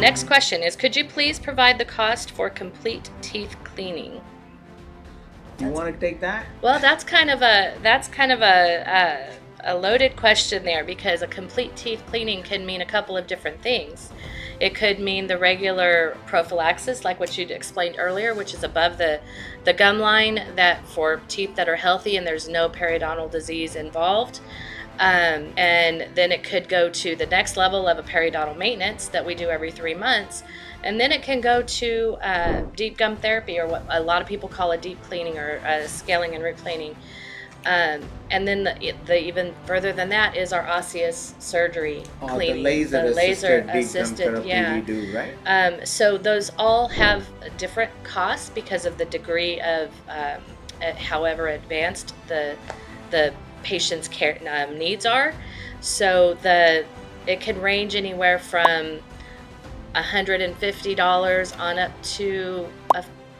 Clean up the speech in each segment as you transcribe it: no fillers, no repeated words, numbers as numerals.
Next question is, could you please provide the cost for complete teeth cleaning? You want to take that? Well, that's kind of a loaded question there, because a complete teeth cleaning can mean a couple of different things. It could mean the regular prophylaxis, like what you explained earlier, which is above the gum line, that for teeth that are healthy and there's no periodontal disease involved. And then it could go to the next level of a periodontal maintenance that we do every 3 months. And then it can go to deep gum therapy, or what a lot of people call a deep cleaning, or scaling and root cleaning. And then the even further than that is our osseous surgery cleaning, the laser deep gum therapy yeah. we do, right? So those all have different costs because of the degree of however advanced the patient's care needs are. So it can range anywhere from $150 on up to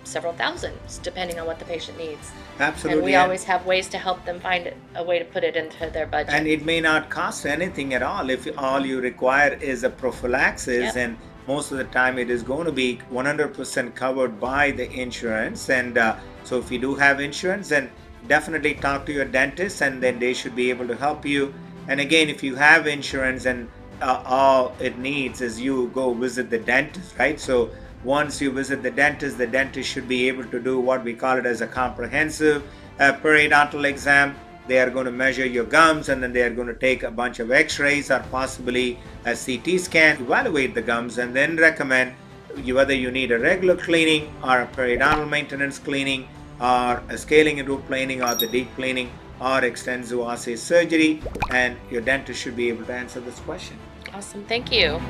several thousands, depending on what the patient needs. Absolutely. And we always have ways to help them find a way to put it into their budget. And it may not cost anything at all if all you require is a prophylaxis. Yep. And most of the time it is going to be 100% covered by the insurance. And so if you do have insurance, then definitely talk to your dentist, and then they should be able to help you. And again, if you have insurance, and all it needs is you go visit the dentist, right? So once you visit the dentist should be able to do what we call it as a comprehensive periodontal exam. They are going to measure your gums, and then they are going to take a bunch of x-rays or possibly a CT scan, evaluate the gums, and then recommend whether you need a regular cleaning or a periodontal maintenance cleaning, or a scaling and root planing, or the deep cleaning, or extensive osseous surgery. And your dentist should be able to answer this question. Awesome. Thank you.